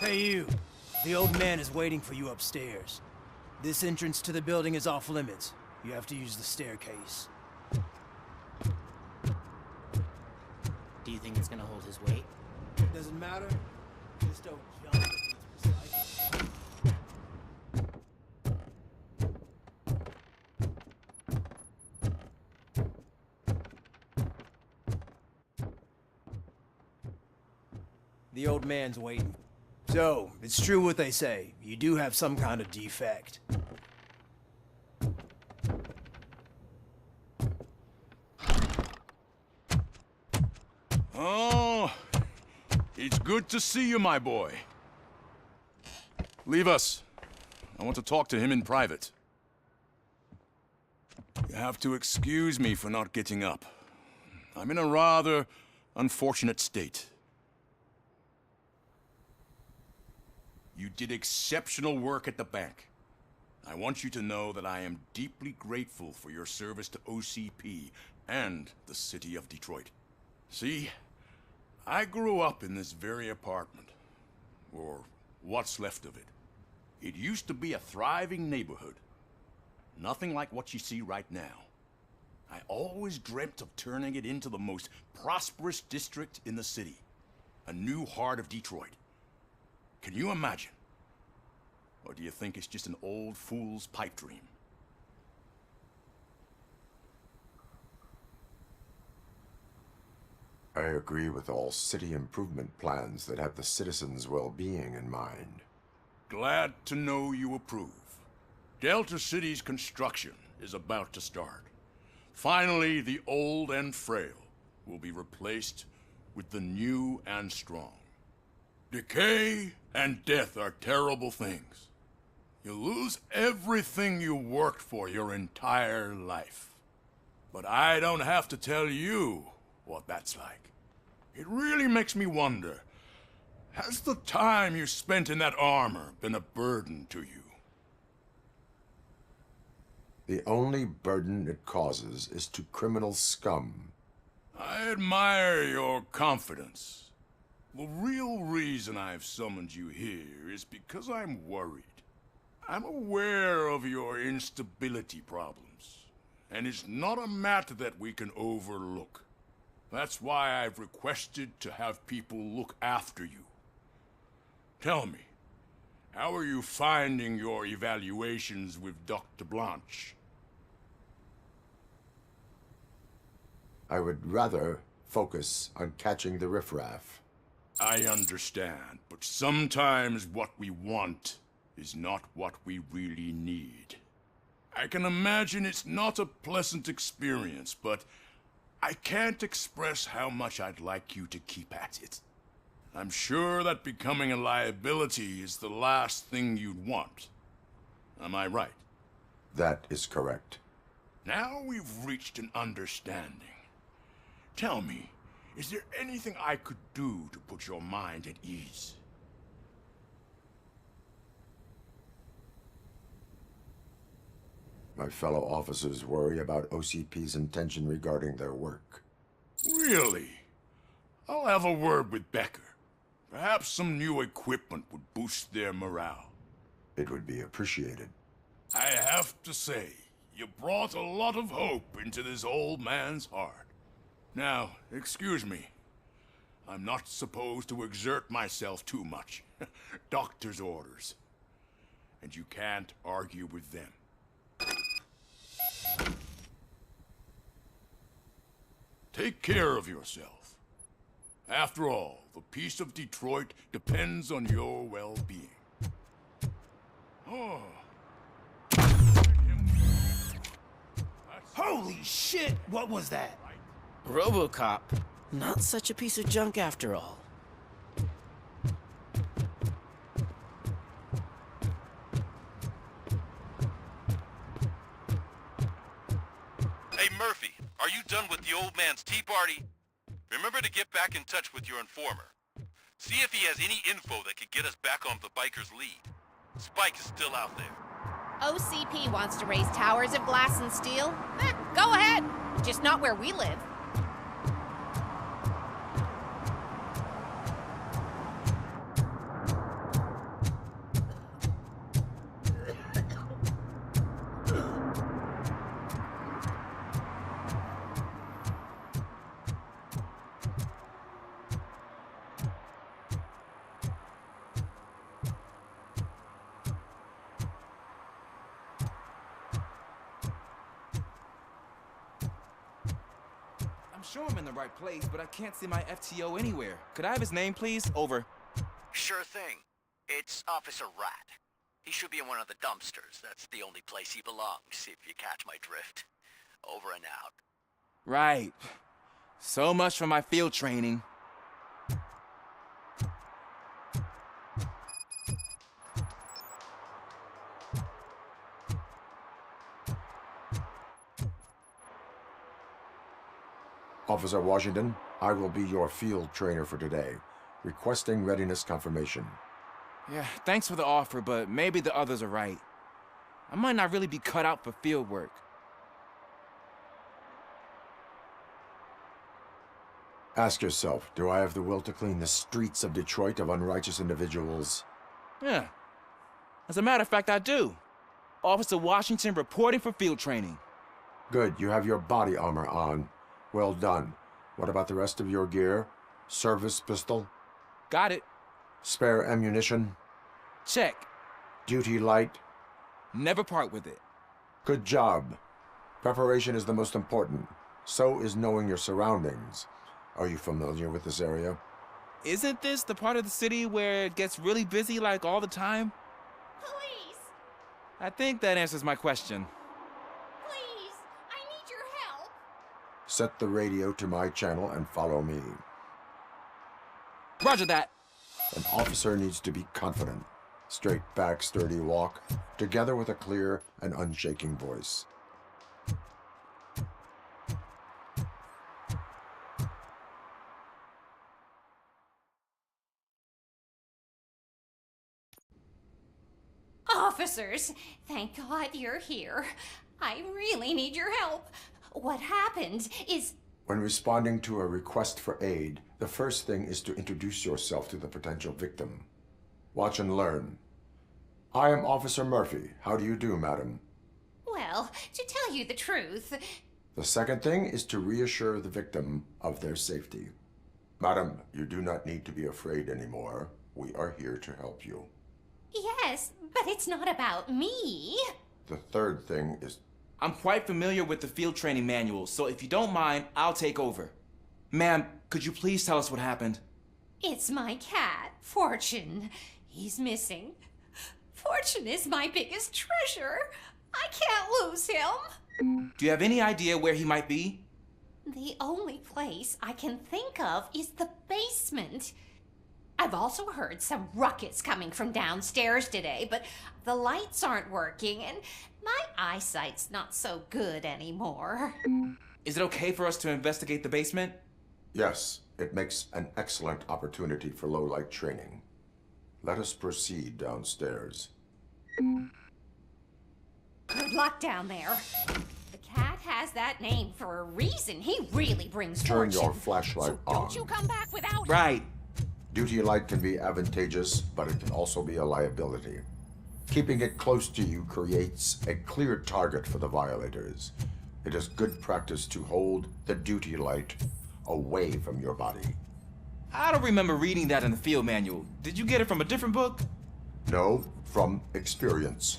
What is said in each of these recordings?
Hey you, the old man is waiting for you upstairs. This entrance to the building is off limits. You have to use the staircase. Do you think it's gonna hold his weight? Doesn't matter. Just don't jump if it's precise. The old man's waiting. So, it's true what they say. You do have some kind of defect. Oh, it's good to see you, my boy. Leave us. I want to talk to him in private. You have to excuse me for not getting up. I'm in a rather unfortunate state. You did exceptional work at the bank. I want you to know that I am deeply grateful for your service to OCP and the city of Detroit. See, I grew up in this very apartment, or what's left of it. It used to be a thriving neighborhood. Nothing like what you see right now. I always dreamt of turning it into the most prosperous district in the city. A new heart of Detroit. Can you imagine? Or do you think it's just an old fool's pipe dream? I agree with all city improvement plans that have the citizens' well-being in mind. Glad to know you approve. Delta City's construction is about to start. Finally, the old and frail will be replaced with the new and strong. Decay and death are terrible things. You lose everything you worked for your entire life. But I don't have to tell you what that's like. It really makes me wonder, has the time you spent in that armor been a burden to you? The only burden it causes is to criminal scum. I admire your confidence. The real reason I've summoned you here is because I'm worried. I'm aware of your instability problems, and it's not a matter that we can overlook. That's why I've requested to have people look after you. Tell me, how are you finding your evaluations with Dr. Blanche? I would rather focus on catching the riffraff. I understand, but sometimes what we want is not what we really need. I can imagine it's not a pleasant experience, but I can't express how much I'd like you to keep at it. I'm sure that becoming a liability is the last thing you'd want. Am I right? That is correct. Now we've reached an understanding. Tell me, is there anything I could do to put your mind at ease? My fellow officers worry about OCP's intention regarding their work. Really? I'll have a word with Becker. Perhaps some new equipment would boost their morale. It would be appreciated. I have to say, you brought a lot of hope into this old man's heart. Now, excuse me. I'm not supposed to exert myself too much. Doctor's orders. And you can't argue with them. Take care of yourself. After all, the peace of Detroit depends on your well-being. Oh. Holy shit! What was that? RoboCop. Not such a piece of junk after all. Hey Murphy, are you done with the old man's tea party? Remember to get back in touch with your informer. See if he has any info that could get us back on the biker's lead. Spike is still out there. OCP wants to raise towers of glass and steel. Go ahead. Just not where we live. the right place, but I can't see my FTO anywhere. Could I have his name, please? Over. Sure thing. It's Officer Rat. He should be in one of the dumpsters. That's the only place he belongs, if you catch my drift. Over and out. Right. So much for my field training. Officer Washington, I will be your field trainer for today. Requesting readiness confirmation. Yeah, thanks for the offer, but maybe the others are right. I might not really be cut out for field work. Ask yourself, do I have the will to clean the streets of Detroit of unrighteous individuals? Yeah. As a matter of fact, I do. Officer Washington reporting for field training. Good, you have your body armor on. Well done. What about the rest of your gear? Service pistol? Got it. Spare ammunition? Check. Duty light? Never part with it. Good job. Preparation is the most important. So is knowing your surroundings. Are you familiar with this area? Isn't this the part of the city where it gets really busy like all the time? Police! I think that answers my question. Please! I need your help! Set the radio to my channel and follow me. Roger that. An officer needs to be confident. Straight back, sturdy walk, together with a clear and unshaking voice. Officers, thank God you're here. I really need your help. What happened is... When responding to a request for aid, the first thing is to introduce yourself to the potential victim. Watch and learn. I am Officer Murphy. How do you do, madam? Well, to tell you the truth... The second thing is to reassure the victim of their safety. Madam, you do not need to be afraid anymore. We are here to help you. Yes, but it's not about me. The third thing is... I'm quite familiar with the field training manual, so if you don't mind, I'll take over. Ma'am, could you please tell us what happened? It's my cat, Fortune. He's missing. Fortune is my biggest treasure. I can't lose him. Do you have any idea where he might be? The only place I can think of is the basement. I've also heard some ruckus coming from downstairs today, but the lights aren't working and my eyesight's not so good anymore. Is it okay for us to investigate the basement? Yes, it makes an excellent opportunity for low-light training. Let us proceed downstairs. Good luck down there. The cat has that name for a reason. He really brings Turn fortune. your flashlight on. Don't you come back without... Right. Duty light can be advantageous, but it can also be a liability. Keeping it close to you creates a clear target for the violators. It is good practice to hold the duty light away from your body. I don't remember reading that in the field manual. Did you get it from a different book? No, from experience.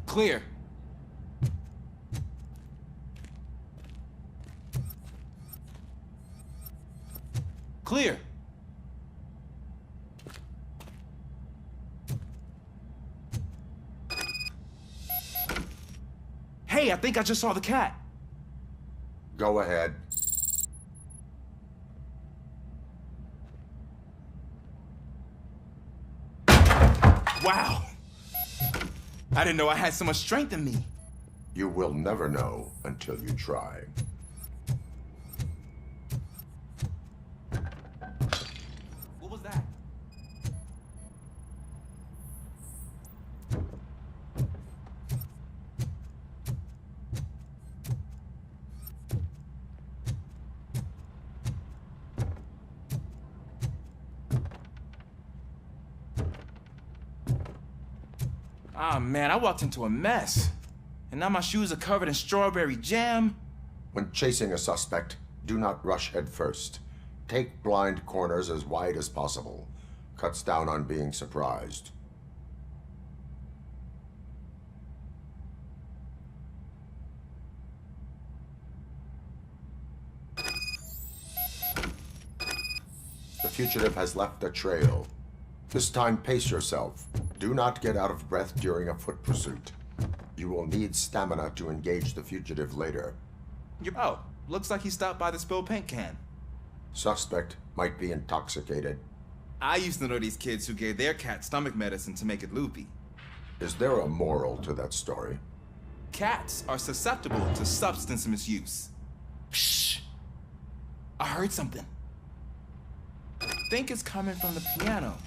Clear. Clear. Hey, I think I just saw the cat. Go ahead. Wow. I didn't know I had so much strength in me. You will never know until you try. What was that? Ah, man, I walked into a mess. And now my shoes are covered in strawberry jam. When chasing a suspect, do not rush head first. Take blind corners as wide as possible. Cuts down on being surprised. The fugitive has left a trail. This time, pace yourself. Do not get out of breath during a foot pursuit. You will need stamina to engage the fugitive later. Oh, looks like he stopped by the spilled paint can. Suspect might be intoxicated. I used to know these kids who gave their cat stomach medicine to make it loopy. Is there a moral to that story? Cats are susceptible to substance misuse. Shh! I heard something. I think it's coming from the piano.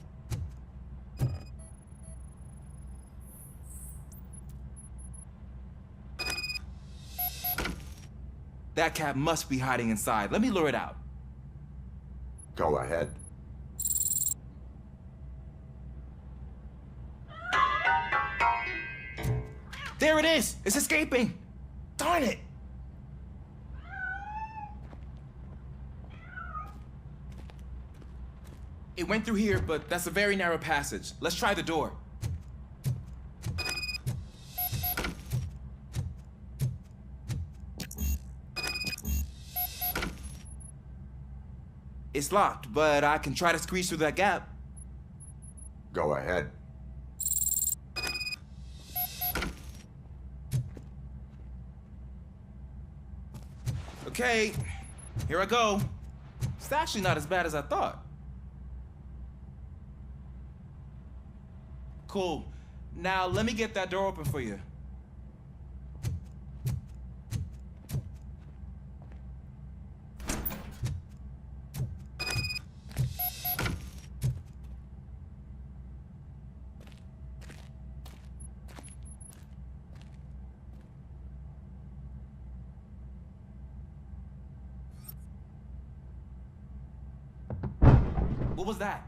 That cat must be hiding inside. Let me lure it out. Go ahead. There it is! It's escaping! Darn it! It went through here, but that's a very narrow passage. Let's try the door. It's locked, but I can try to squeeze through that gap. Go ahead. Okay, here I go. It's actually not as bad as I thought. Cool. Now let me get that door open for you. What was that?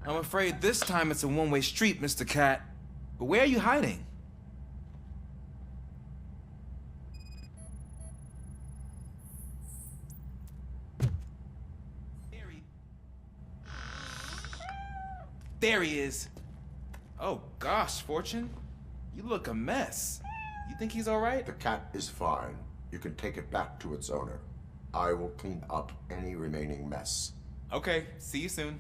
I'm afraid this time it's a one-way street, Mr. Cat. But where are you hiding? There he is. Oh gosh, Fortune. You look a mess. You think he's all right? The cat is fine. You can take it back to its owner. I will clean up any remaining mess. Okay, see you soon.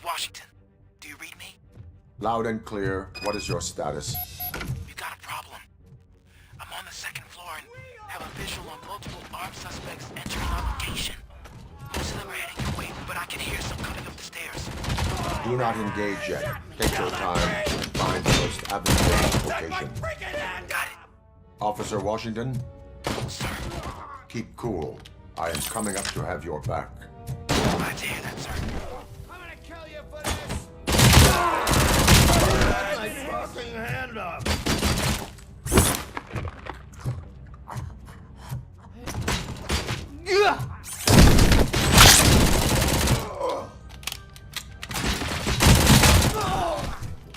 Washington, do you read me? Loud and clear. What is your status? You got a problem. I'm on the second floor and have a visual on multiple armed suspects entering our location. Most of them are heading your way, but I can hear some coming up the stairs. Do not engage yet. Take your time and find the most advantageous location. Got it. Officer Washington, Sir, keep cool. I am coming up to have your back. glad to hear that, sir. I'm gonna kill you for this! My fucking hand up!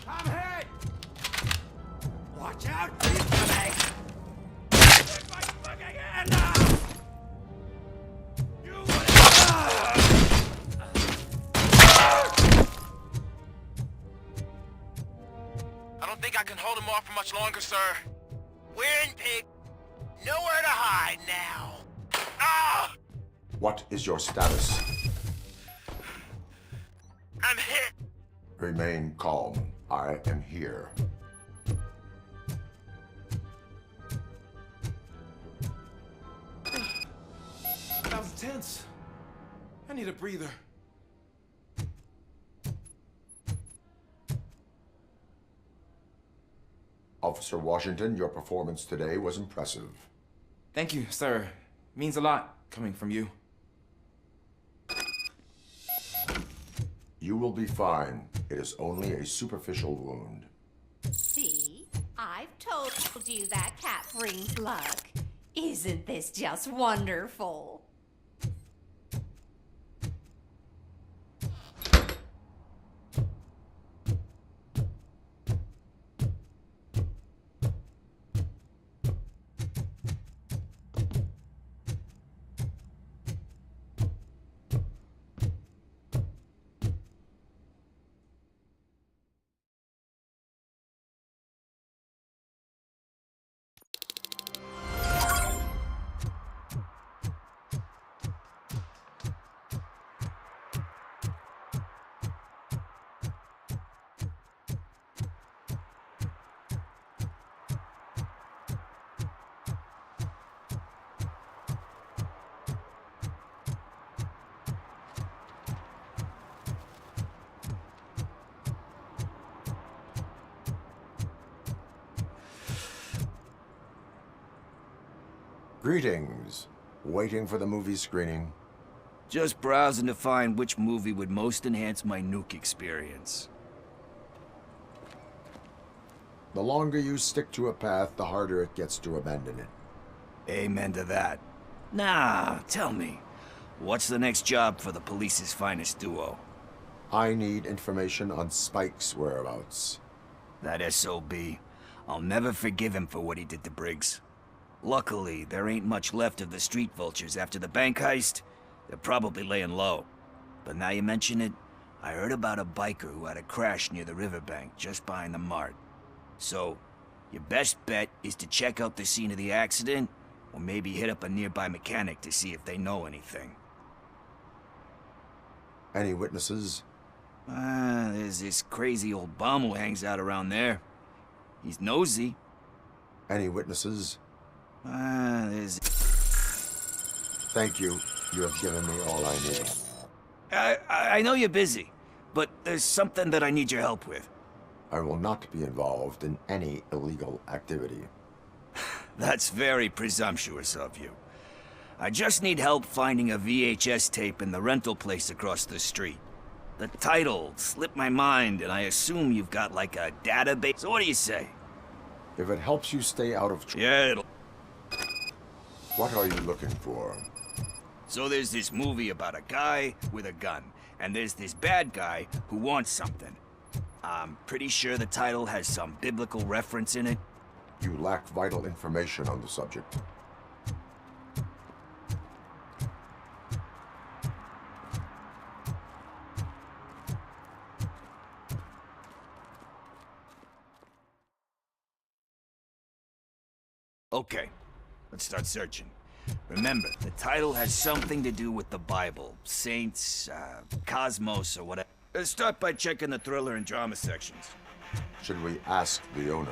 I'm hit! Watch out! He's coming! Get my fucking hand up! You much longer, sir. We're in Pig. Nowhere to hide now. Ah! What is your status? I'm hit. Remain calm. I am here. That was tense. I need a breather. Officer Washington, your performance today was impressive. Thank you, sir. Means a lot coming from you. You will be fine. It is only a superficial wound. See? I've told you that cat brings luck. Isn't this just wonderful? Greetings. Waiting for the movie screening? Just browsing to find which movie would most enhance my nuke experience. The longer you stick to a path, the harder it gets to abandon it. Amen to that. Nah, tell me, what's the next job for the police's finest duo? I need information on Spike's whereabouts. That SOB. I'll never forgive him for what he did to Briggs. Luckily, there ain't much left of the street vultures after the bank heist. They're probably laying low. But now you mention it, I heard about a biker who had a crash near the riverbank just behind the mart. So, your best bet is to check out the scene of the accident, or maybe hit up a nearby mechanic to see if they know anything. Any witnesses? There's this crazy old bum who hangs out around there. He's nosy. Any witnesses? There's... Thank you. You have given me all I need. I know you're busy, but there's something that I need your help with. I will not be involved in any illegal activity. That's very presumptuous of you. I just need help finding a VHS tape in the rental place across the street. The title slipped my mind, and I assume you've got like a database. So what do you say? If it helps you stay out of trouble. Yeah, it'll... What are you looking for? So there's this movie about a guy with a gun, and there's this bad guy who wants something. I'm pretty sure the title has some biblical reference in it. You lack vital information on the subject. Okay, let's start searching. Remember, the title has something to do with the Bible, saints, cosmos, or whatever. Let's start by checking the thriller and drama sections. Should we ask the owner?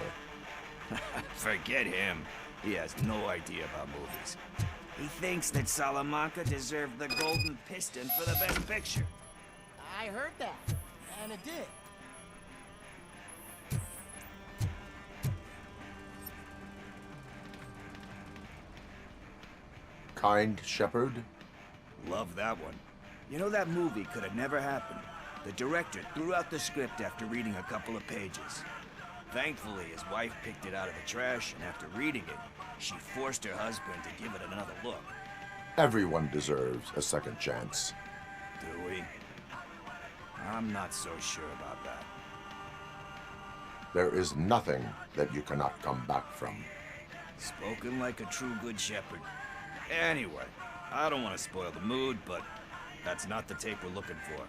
Forget him. He has no idea about movies. He thinks that Salamanca deserved the Golden Piston for the Best Picture. I heard that, and it did. Kind Shepherd? Love that one. You know, that movie could have never happened. The director threw out the script after reading a couple of pages. Thankfully, his wife picked it out of the trash, and after reading it, she forced her husband to give it another look. Everyone deserves a second chance. Do we? I'm not so sure about that. There is nothing that you cannot come back from. Spoken like a true good shepherd. Anyway, I don't want to spoil the mood, but that's not the tape we're looking for.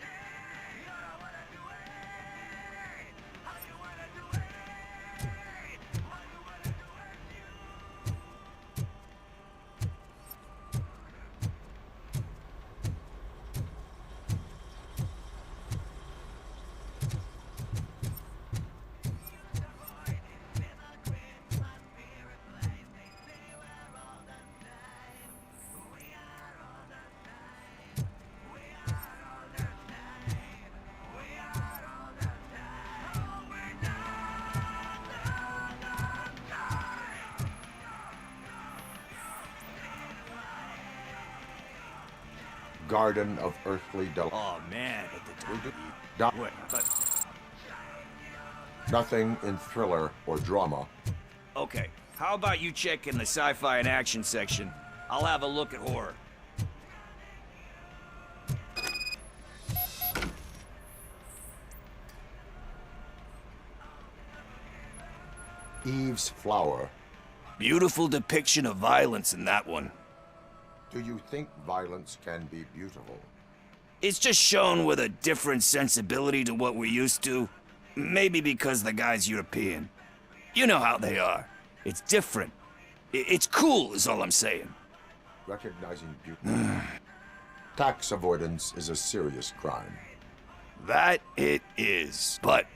Garden of Earthly Delight. Oh man, wait, but Nothing in thriller or drama. okay. How about you check in the sci-fi and action section? I'll have a look at horror. Eve's Flower. Beautiful depiction of violence in that one. Do you think violence can be beautiful? It's just shown with a different sensibility to what we're used to. Maybe because the guy's European. You know how they are. It's different. It's cool is all I'm saying. Recognizing beauty. Tax avoidance is a serious crime. That it is. But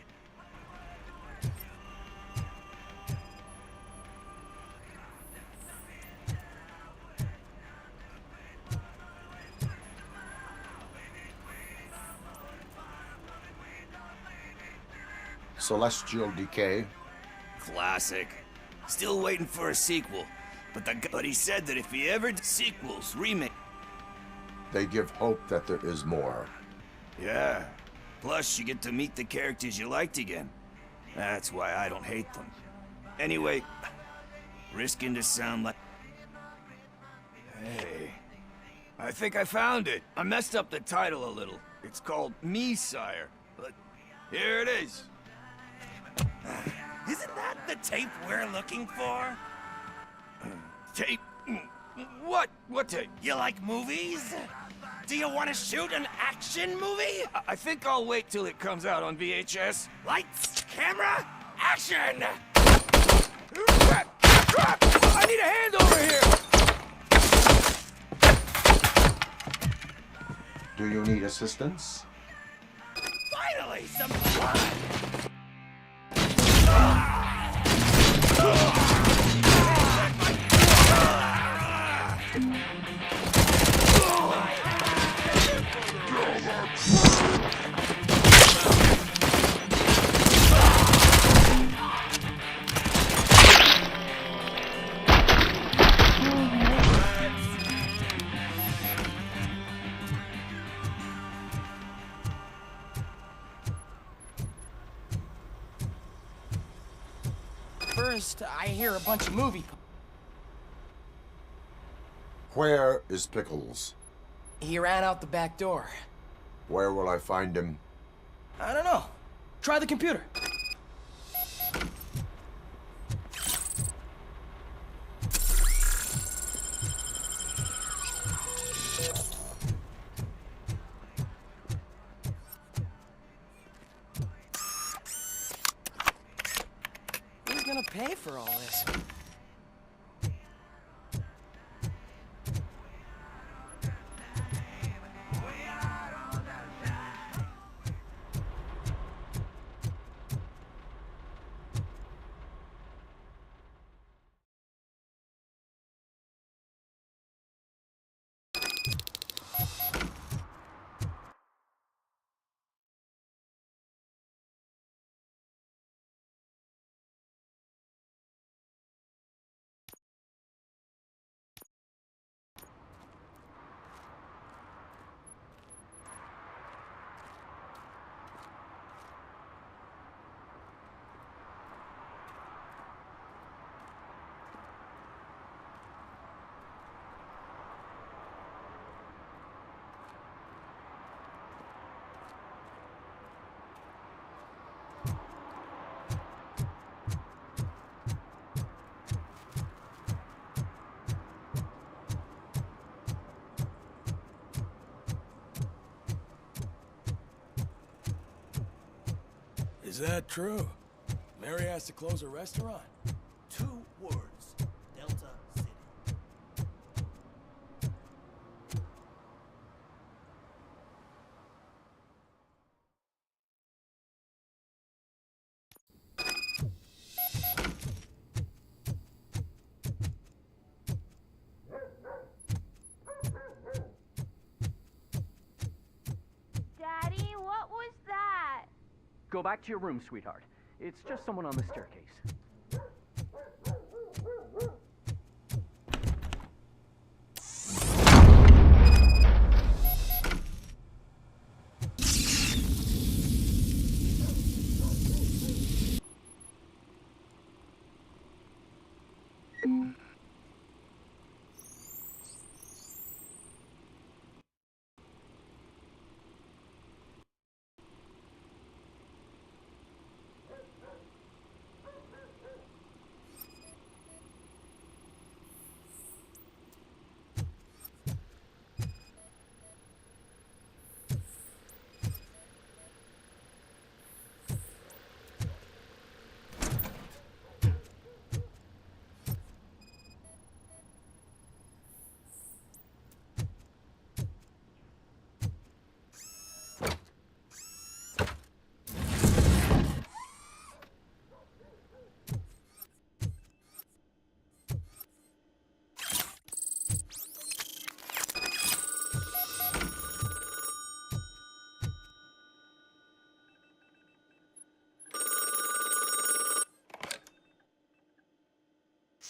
Celestial Decay. classic. Still waiting for a sequel. But he said that if he ever did sequels, remake. They give hope that there is more. Yeah. Plus, you get to meet the characters you liked again. That's why I don't hate them. Anyway, risking to sound like... Hey, I think I found it. I messed up the title a little. It's called Me, Sire. But here it is. Isn't that the tape we're looking for? Tape? What? What tape? You like movies? Do you want to shoot an action movie? I think I'll wait till it comes out on VHS. Lights, camera, action! Crap! Crap! I need a hand over here! Do you need assistance? Finally, some blood! First, I hear a bunch of movie. Where is Pickles? He ran out the back door. Where will I find him? I don't know. Try the computer. Who's gonna pay for all this? Is that true? Mary has to close a restaurant? 2 words. Delta City. Daddy, what was that? Go back to your room, sweetheart. It's just someone on the staircase.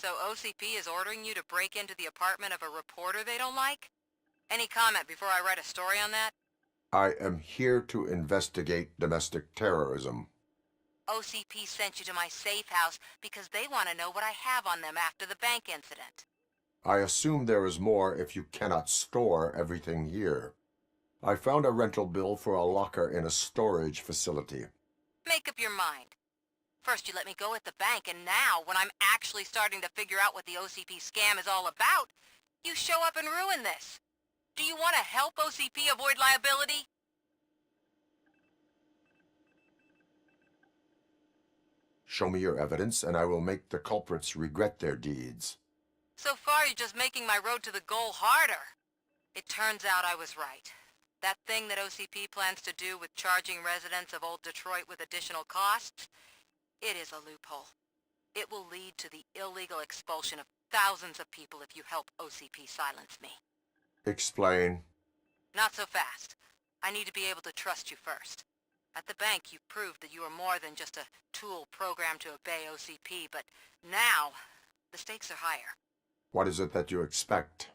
So OCP is ordering you to break into the apartment of a reporter they don't like? Any comment before I write a story on that? I am here to investigate domestic terrorism. OCP sent you to my safe house because they want to know what I have on them after the bank incident. I assume there is more if you cannot store everything here. I found a rental bill for a locker in a storage facility. Make up your mind. First you let me go at the bank, and now, when I'm actually starting to figure out what the OCP scam is all about, you show up and ruin this. Do you want to help OCP avoid liability? Show me your evidence, and I will make the culprits regret their deeds. So far, you're just making my road to the goal harder. It turns out I was right. That thing that OCP plans to do with charging residents of Old Detroit with additional costs, it is a loophole. It will lead to the illegal expulsion of thousands of people if you help OCP silence me. Explain. Not so fast. I need to be able to trust you first. At the bank, you proved that you are more than just a tool programmed to obey OCP, but now, the stakes are higher. What is it that you expect?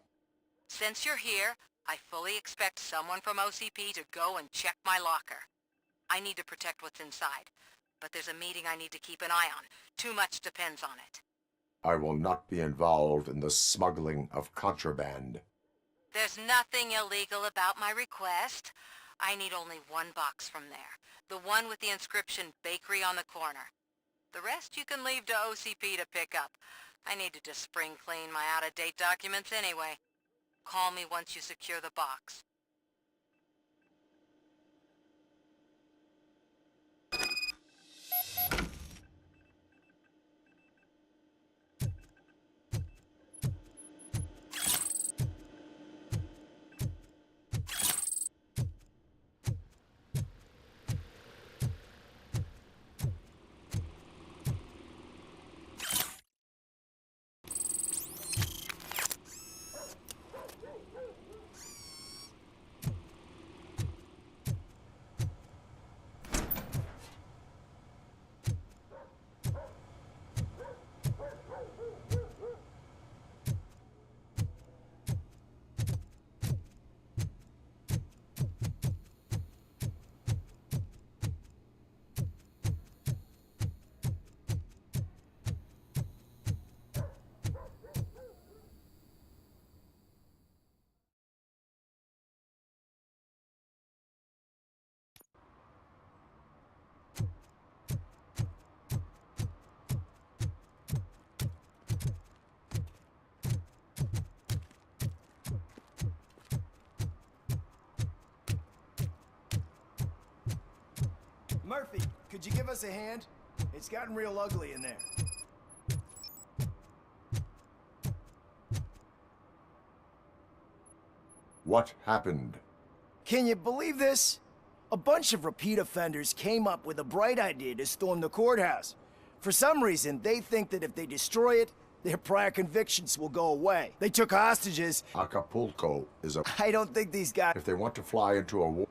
Since you're here, I fully expect someone from OCP to go and check my locker. I need to protect what's inside, but there's a meeting I need to keep an eye on. Too much depends on it. I will not be involved in the smuggling of contraband. There's nothing illegal about my request. I need only one box from there. The one with the inscription Bakery on the corner. The rest you can leave to OCP to pick up. I need to just spring clean my out-of-date documents anyway. Call me once you secure the box. Murphy, could you give us a hand? It's gotten real ugly in there. What happened? Can you believe this? A bunch of repeat offenders came up with a bright idea to storm the courthouse. For some reason, they think that if they destroy it, their prior convictions will go away. They took hostages. Acapulco is a... I don't think these guys... If they want to fly into a war...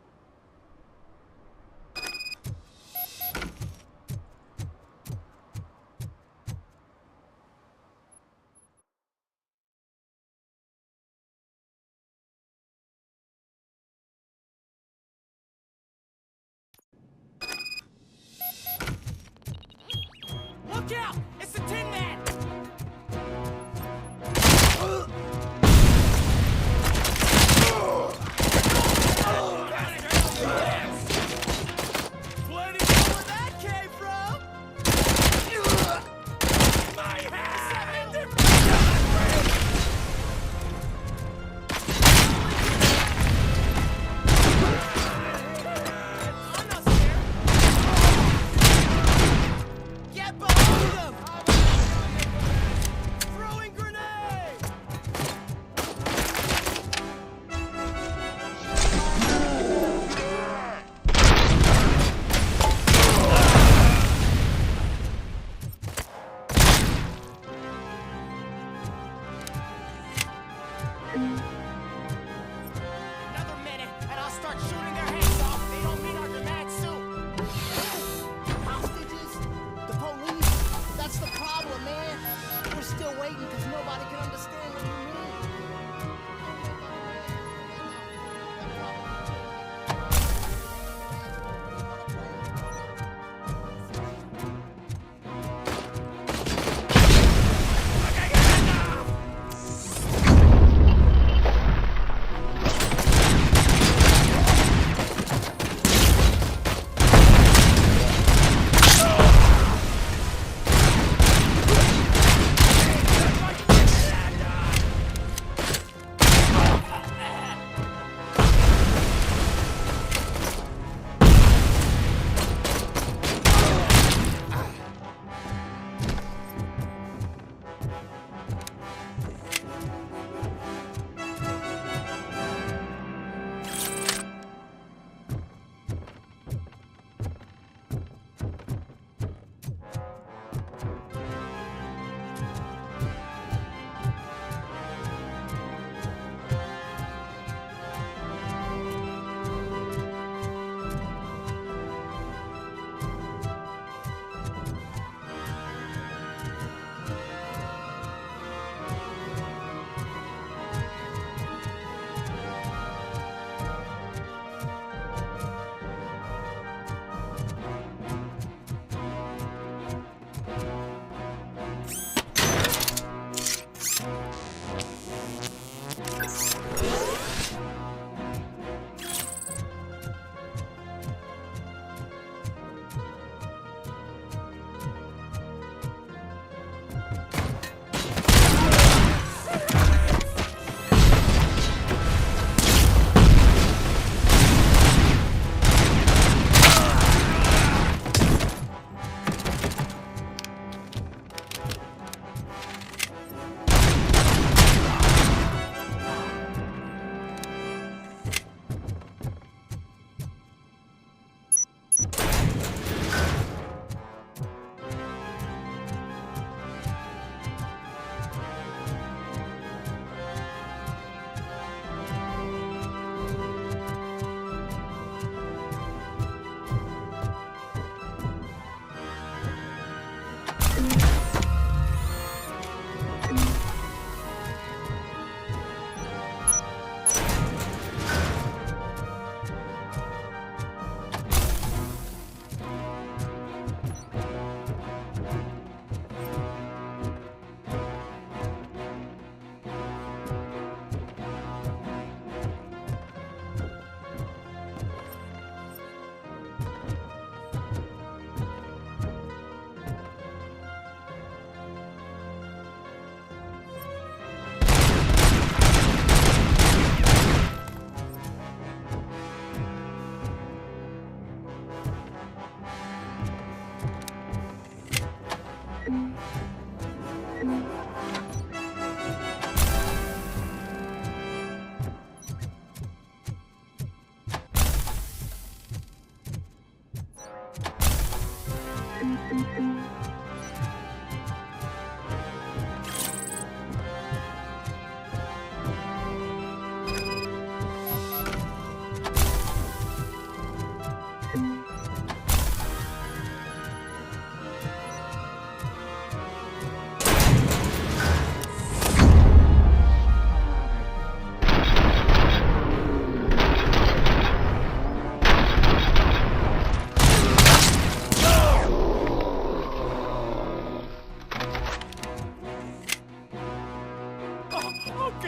Look out! It's the Tin Man! Plenty more where that came from! My hand! I'm not scared! Get behind him!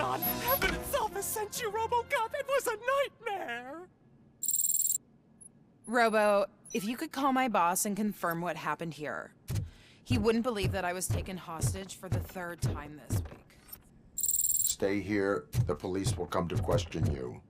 God, heaven itself has sent you, RoboCop. It was a nightmare. Robo, if you could call my boss and confirm what happened here. He wouldn't believe that I was taken hostage for the 3rd time this week. Stay here. The police will come to question you.